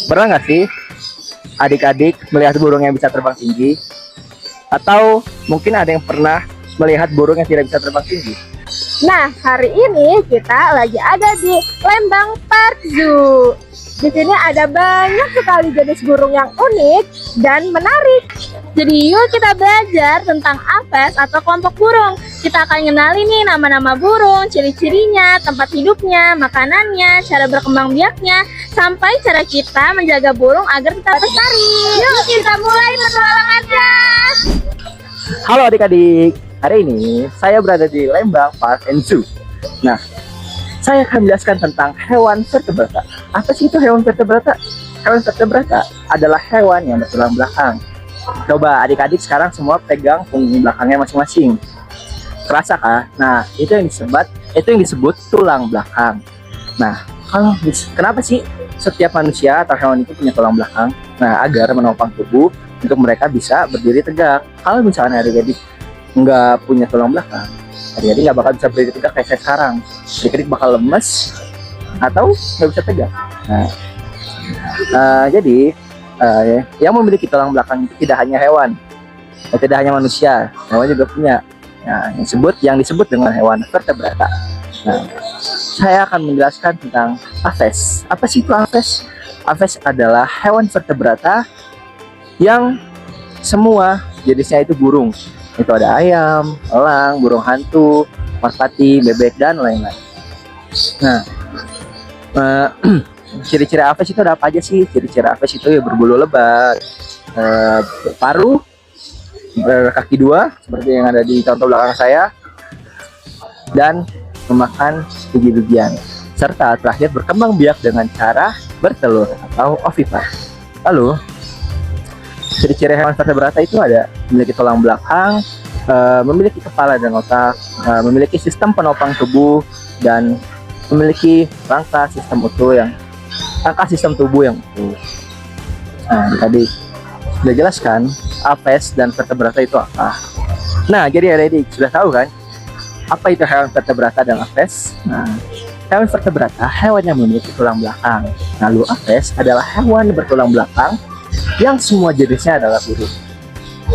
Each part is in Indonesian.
Pernah nggak sih adik-adik melihat burung yang bisa terbang tinggi? Atau mungkin ada yang pernah melihat burung yang tidak bisa terbang tinggi? Nah, hari ini kita lagi ada di Lembang Park Zoo. Di sini ada banyak sekali jenis burung yang unik dan menarik. Jadi yuk kita belajar tentang apes atau kelompok burung. Kita akan kenali nih nama-nama burung, ciri-cirinya, tempat hidupnya, makanannya, cara berkembang biaknya, sampai cara kita menjaga burung agar tetap lestari. Yuk kita mulai petualangannya. Halo adik-adik, hari ini saya berada di Lembang Park and Zoo. Nah, saya akan menjelaskan tentang hewan vertebrata. Apa sih itu hewan vertebrata? Hewan vertebrata adalah hewan yang bertulang belakang. Coba adik-adik sekarang semua pegang punggung belakangnya masing-masing. Terasa kah? Nah, itu yang disebut tulang belakang. Nah, kenapa sih setiap manusia atau hewan itu punya tulang belakang? Nah, agar menopang tubuh untuk mereka bisa berdiri tegak. Kalau misalnya adik-adik nggak punya tulang belakang, adik-adik nggak bakal bisa berdiri tegak kayak saya sekarang. Adik-adik bakal lemes atau nggak bisa tegak. Jadi yang memiliki tulang belakang itu tidak hanya hewan, tidak hanya manusia, hewan juga punya. Nah, yang disebut dengan hewan vertebrata. Nah, saya akan menjelaskan tentang apes. Apa sih itu apes? Apes adalah hewan vertebrata yang semua jenisnya itu burung. Itu ada ayam, elang, burung hantu, merpati, bebek, dan lain-lain. Nah, ciri-ciri apes itu ada apa aja sih? Ciri-ciri apes itu ya berbulu lebat, berparuh, berkaki dua seperti yang ada di contoh belakang saya, dan memakan biji-bijian, serta terakhir berkembang biak dengan cara bertelur atau ovipar. Lalu ciri-ciri hewan vertebrata itu ada memiliki tulang belakang, memiliki kepala dan otak, memiliki sistem penopang tubuh, dan memiliki rangka sistem tubuh yang utuh. Nah, tadi sudah jelaskan apes dan vertebrata itu apa. Nah, jadi adik-adik sudah tahu kan apa itu hewan vertebrata dan apes? Nah, hewan vertebrata hewan yang memiliki tulang belakang. Lalu apes adalah hewan bertulang belakang yang semua jenisnya adalah burung.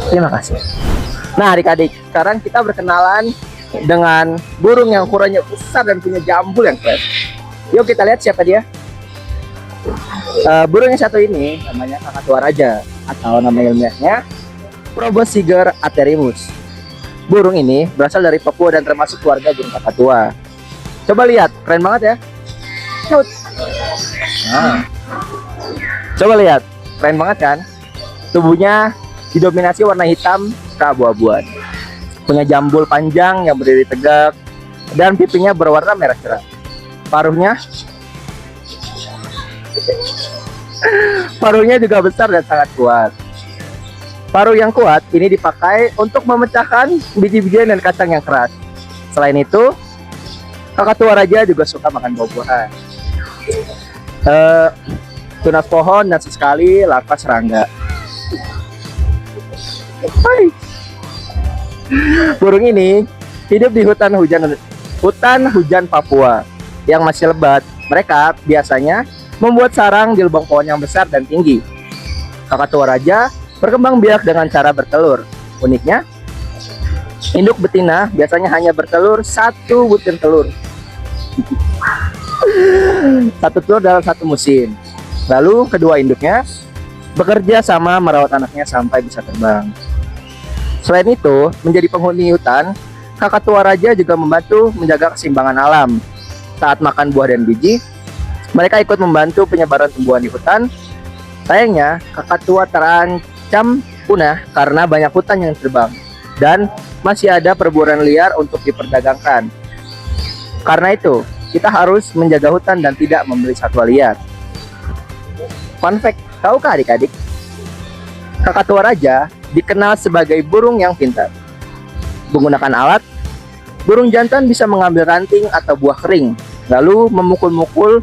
Terima kasih. Nah, adik-adik, sekarang kita berkenalan dengan burung yang ukurannya besar dan punya jambul yang keren. Yuk kita lihat siapa dia. Burung yang satu ini namanya kakatua raja atau nama ilmiahnya Probosciger aterimus. Burung ini berasal dari Papua dan termasuk keluarga burung kakatua. Coba lihat, keren banget ya. Nah, coba lihat, keren banget kan? Tubuhnya didominasi warna hitam keabu-abuan. Punya jambul panjang yang berdiri tegak dan pipinya berwarna merah cerah. Paruhnya juga besar dan sangat kuat. Paruh yang kuat ini dipakai untuk memecahkan biji-bijian dan kacang yang keras. Selain itu, kakatua raja juga suka makan buah-buahan, tunas pohon, dan sesekali larva serangga. Burung ini hidup di hutan hujan Papua yang masih lebat. Mereka biasanya membuat sarang di lubang pohon yang besar dan tinggi. Kakatua raja berkembang biak dengan cara bertelur. Uniknya, induk betina biasanya hanya bertelur satu butir telur. Satu telur dalam satu musim. Lalu kedua induknya bekerja sama merawat anaknya sampai bisa terbang. Selain itu, menjadi penghuni hutan, kakatua raja juga membantu menjaga keseimbangan alam. Saat makan buah dan biji, mereka ikut membantu penyebaran tumbuhan di hutan. Sayangnya, kakatua terancam punah karena banyak hutan yang terbang dan masih ada perburuan liar untuk diperdagangkan. Karena itu, kita harus menjaga hutan dan tidak membeli satwa liar. Fun fact, tahukah adik-adik? Kakatua raja dikenal sebagai burung yang pintar. Menggunakan alat, burung jantan bisa mengambil ranting atau buah kering, lalu memukul-mukul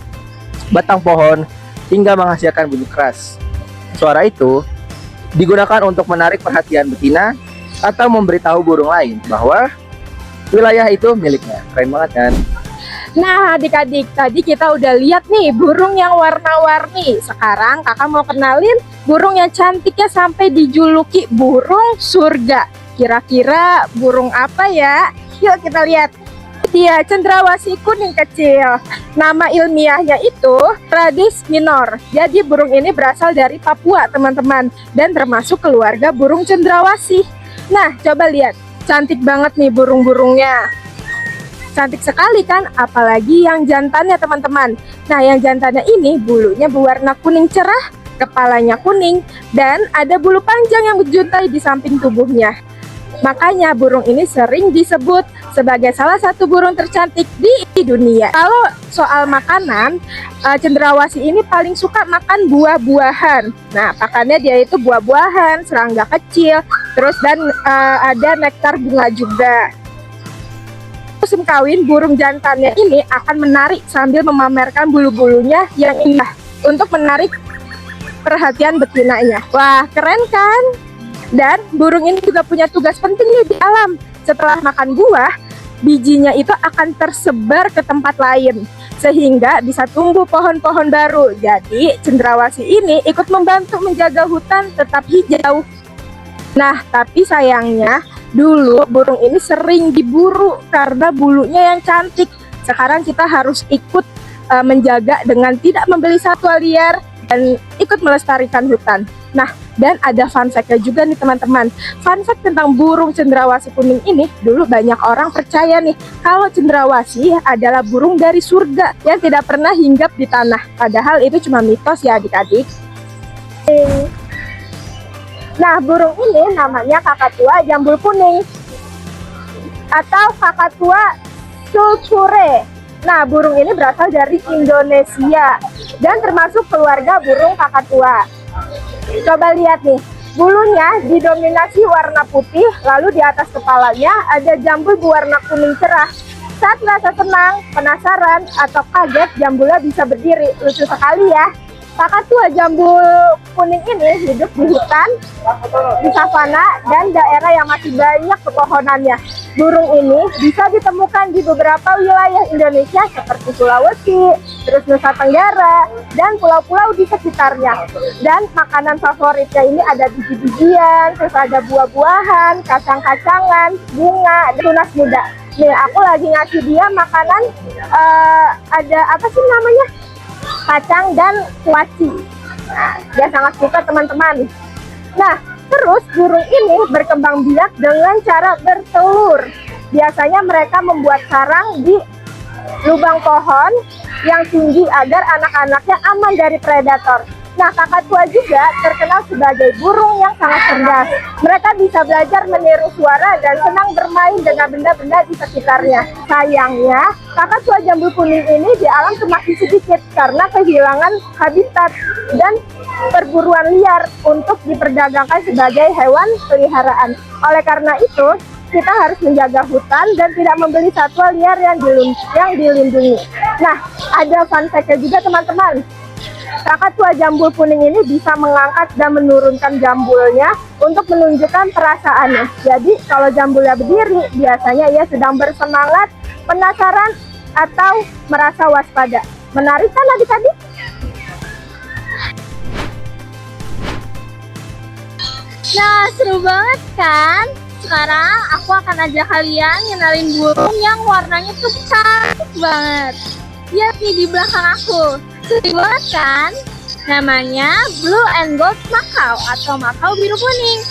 batang pohon hingga menghasilkan bunyi keras. Suara itu digunakan untuk menarik perhatian betina atau memberitahu burung lain bahwa wilayah itu miliknya. Keren banget kan? Nah, adik-adik, tadi kita udah lihat nih burung yang warna-warni. Sekarang kakak mau kenalin burung yang cantiknya sampai dijuluki burung surga. Kira-kira burung apa ya? Yuk kita lihat. Dia cendrawasih kuning kecil. Nama ilmiahnya itu Radix minor. Jadi burung ini berasal dari Papua, teman-teman, dan termasuk keluarga burung cendrawasih. Nah, coba lihat. Cantik banget nih burung-burungnya. Cantik sekali kan, apalagi yang jantannya, teman-teman. Nah, yang jantannya ini bulunya berwarna kuning cerah, kepalanya kuning, dan ada bulu panjang yang menjuntai di samping tubuhnya. Makanya burung ini sering disebut sebagai salah satu burung tercantik di dunia. Kalau soal makanan, cendrawasih ini paling suka makan buah-buahan. Nah, pakannya dia itu buah-buahan, serangga kecil, terus dan ada nektar bunga juga. Musim kawin, burung jantannya ini akan menarik sambil memamerkan bulu-bulunya yang indah untuk menarik perhatian betinanya. Wah, keren kan? Dan burung ini juga punya tugas penting nih di alam. Setelah makan buah, bijinya itu akan tersebar ke tempat lain sehingga bisa tumbuh pohon-pohon baru. Jadi, cendrawasih ini ikut membantu menjaga hutan tetap hijau. Nah, tapi sayangnya dulu burung ini sering diburu karena bulunya yang cantik. Sekarang kita harus ikut menjaga dengan tidak membeli satwa liar dan ikut melestarikan hutan. Nah, dan ada fun fact-nya juga nih teman-teman. Fun fact tentang burung cendrawasih kuning ini, dulu banyak orang percaya nih kalau cendrawasih adalah burung dari surga yang tidak pernah hinggap di tanah. Padahal itu cuma mitos ya adik-adik. Nah, burung ini namanya kakatua jambul kuning atau kakatua sulcure. Nah, burung ini berasal dari Indonesia dan termasuk keluarga burung kakatua. Coba lihat nih, bulunya didominasi warna putih, lalu di atas kepalanya ada jambul berwarna kuning cerah. Saat merasa senang, penasaran, atau kaget, jambulnya bisa berdiri. Lucu sekali ya. Kakatua jambul kuning ini hidup di hutan, di savana, dan daerah yang masih banyak pepohonannya. Burung ini bisa ditemukan di beberapa wilayah Indonesia seperti Sulawesi, terus Nusa Tenggara, dan pulau-pulau di sekitarnya. Dan makanan favoritnya ini ada biji-bijian, terus ada buah-buahan, kacang-kacangan, bunga, dan tunas muda. Nih, aku lagi ngasih dia makanan, ada apa sih namanya? Kacang dan kuaci. Nah, dia sangat suka teman-teman. Nah, terus burung ini berkembang biak dengan cara bertelur. Biasanya mereka membuat sarang di lubang pohon yang tinggi agar anak-anaknya aman dari predator. Nah, kakatua juga terkenal sebagai burung yang sangat cerdas. Mereka bisa belajar meniru suara dan senang bermain dengan benda-benda di sekitarnya. Sayangnya, kakatua jambul kuning ini di alam semakin sedikit karena kehilangan habitat dan perburuan liar untuk diperdagangkan sebagai hewan peliharaan. Oleh karena itu, kita harus menjaga hutan dan tidak membeli satwa liar yang dilindungi. Nah, ada fun fact-nya juga teman-teman. Kakatua jambul kuning ini bisa mengangkat dan menurunkan jambulnya untuk menunjukkan perasaannya. Jadi kalau jambulnya berdiri, biasanya ia sedang bersemangat, penasaran, atau merasa waspada. Menarik kan adik-adik? Nah, seru banget kan? Sekarang aku akan ajak kalian ngenalin burung yang warnanya tuh cantik banget. Lihat nih di belakang aku. Seru banget kan? Namanya Blue and Gold Makau atau Makau biru kuning.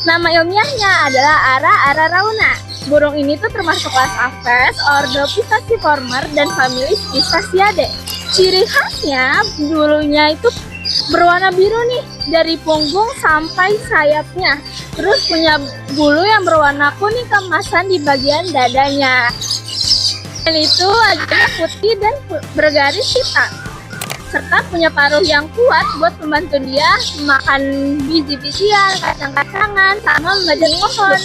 Nama ilmiahnya adalah Ara ararauna. Burung ini tuh termasuk kelas Aves, ordo Pistaceiformes dan famili Pistachidae. Ciri khasnya bulunya itu berwarna biru nih dari punggung sampai sayapnya. Terus punya bulu yang berwarna kuning keemasan di bagian dadanya. Dan itu wajahnya putih dan bergaris hitam. Serta punya paruh yang kuat buat membantu dia makan biji-bijian, kacang-kacangan, sama memanjat pohon.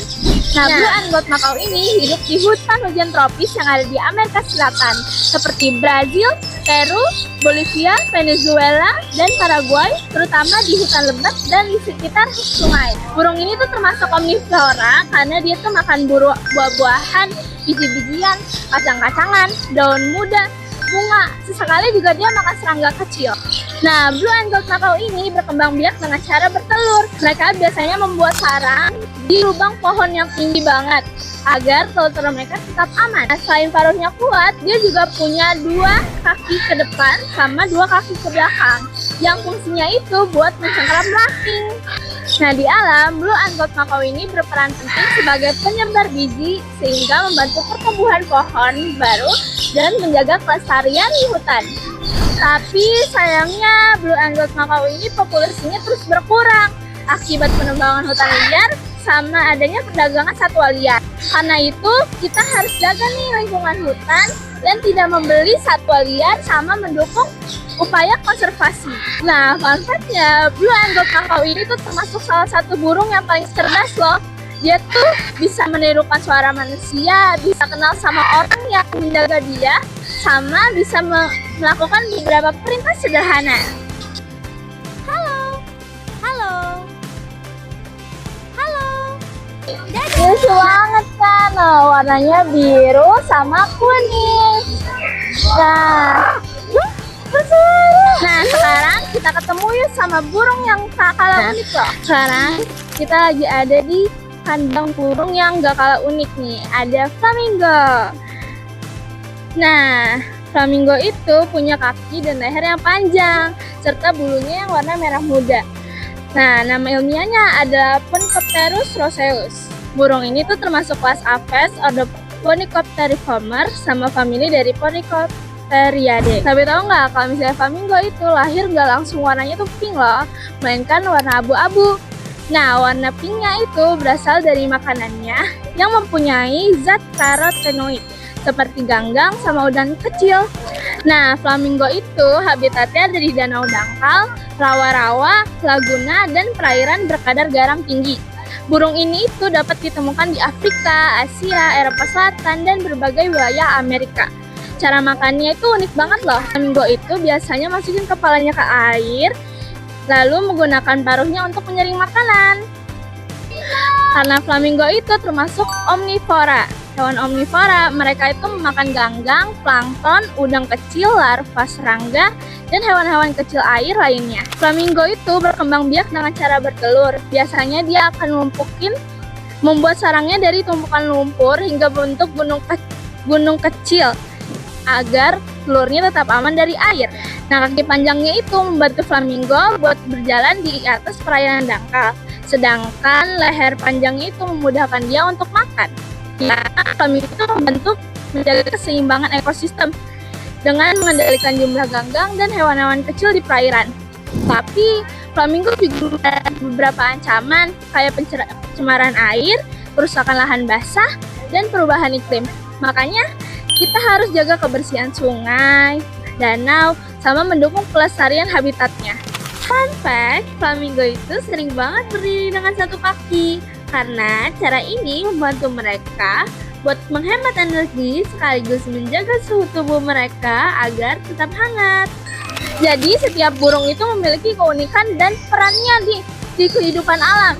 Nah, blue and gold Macau ini hidup di hutan hujan tropis yang ada di Amerika Selatan, seperti Brazil, Peru, Bolivia, Venezuela, dan Paraguay, terutama di hutan lebat dan di sekitar sungai. Burung ini tuh termasuk omnivora karena dia tuh makan buah-buahan, biji-bijian, kacang-kacangan, daun muda, bunga. Sesekali juga dia makan serangga kecil. Nah, blue and gold Macau ini berkembang biak dengan cara bertelur. Mereka biasanya membuat sarang di lubang pohon yang tinggi banget agar telur-telur mereka tetap aman. Nah, selain paruhnya kuat, dia juga punya 2 kaki ke depan sama 2 kaki ke belakang yang fungsinya itu buat mencengkeram ranting. Nah, di alam, blue and gold Macau ini berperan penting sebagai penyebar biji sehingga membantu pertumbuhan pohon baru dan menjaga kelestarian di hutan. Tapi sayangnya blue and gold Macau ini populasinya terus berkurang akibat penebangan hutan liar sama adanya perdagangan satwa liar. Karena itu kita harus jaga nih lingkungan hutan dan tidak membeli satwa liar sama mendukung upaya konservasi. Nah, fun fact-nya, blue and gold Macau ini tuh termasuk salah satu burung yang paling cerdas loh. Dia tuh bisa menirukan suara manusia, bisa kenal sama orang yang menjaga dia, sama bisa melakukan beberapa perintah sederhana. Halo, halo, halo. Lucu banget kan? Nah, warnanya biru sama kuning. Nah, sekarang kita ketemu yuk sama burung yang tak kalah unik loh. Sekarang kita lagi ada di kandang burung yang gak kalah unik nih. Ada flamingo. Nah, flamingo itu punya kaki dan leher yang panjang serta bulunya yang warna merah muda. Nah, nama ilmiahnya adalah Phoenicopterus roseus. Burung ini tuh termasuk kelas Aves ordo Phoenicopteriformes sama famili dari Phoenicopteridae. Tapi tahu nggak kalau misalnya flamingo itu lahir nggak langsung warnanya tuh pink loh, melainkan warna abu-abu. Nah, warna pinknya itu berasal dari makanannya yang mempunyai zat karotenoid seperti ganggang sama udang kecil. Nah, flamingo itu habitatnya dari danau dangkal, rawa-rawa, laguna, dan perairan berkadar garam tinggi. Burung ini itu dapat ditemukan di Afrika, Asia, Eropa Selatan, dan berbagai wilayah Amerika. Cara makannya itu unik banget loh. Flamingo itu biasanya masukin kepalanya ke air, lalu menggunakan paruhnya untuk menyaring makanan. Karena flamingo itu termasuk omnivora. Hewan omnivora, mereka itu memakan ganggang, plankton, udang kecil, larva serangga, dan hewan-hewan kecil air lainnya. Flamingo itu berkembang biak dengan cara bertelur. Biasanya dia akan membuat sarangnya dari tumpukan lumpur hingga bentuk gunung kecil agar telurnya tetap aman dari air. Nah, kaki panjangnya itu membantu flamingo buat berjalan di atas perairan dangkal. Sedangkan leher panjangnya itu memudahkan dia untuk makan. Ya, flamingo itu membantu menjaga keseimbangan ekosistem dengan mengendalikan jumlah ganggang dan hewan-hewan kecil di perairan. Tapi flamingo juga ada beberapa ancaman kayak pencemaran air, kerusakan lahan basah, dan perubahan iklim. Makanya kita harus jaga kebersihan sungai, danau, sama mendukung pelestarian habitatnya. Fun fact, flamingo itu sering banget berdiri dengan satu kaki. Karena cara ini membantu mereka buat menghemat energi sekaligus menjaga suhu tubuh mereka agar tetap hangat. Jadi setiap burung itu memiliki keunikan dan perannya di kehidupan alam.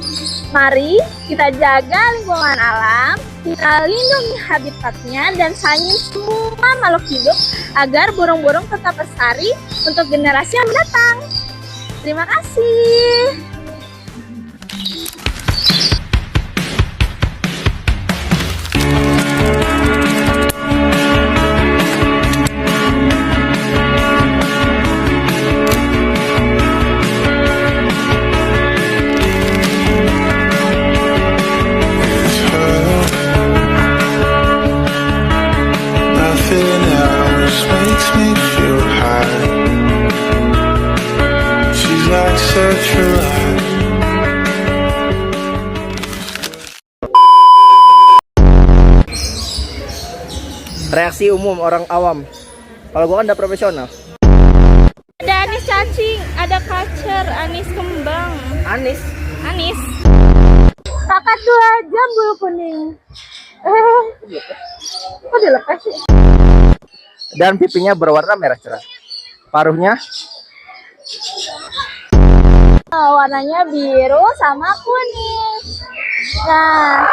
Mari kita jaga lingkungan alam, kita lindungi habitatnya dan sayangi semua makhluk hidup agar burung-burung tetap lestari untuk generasi yang mendatang. Terima kasih. Reaksi umum orang awam. Kalau gua kan udah profesional. Ada anis cacing, ada kacer, anis kembang. Anis. Kakakku aja bulu kuning. Kok dilepas sih? Dan pipinya berwarna merah cerah. Paruhnya Warnanya biru sama kuning. Nah,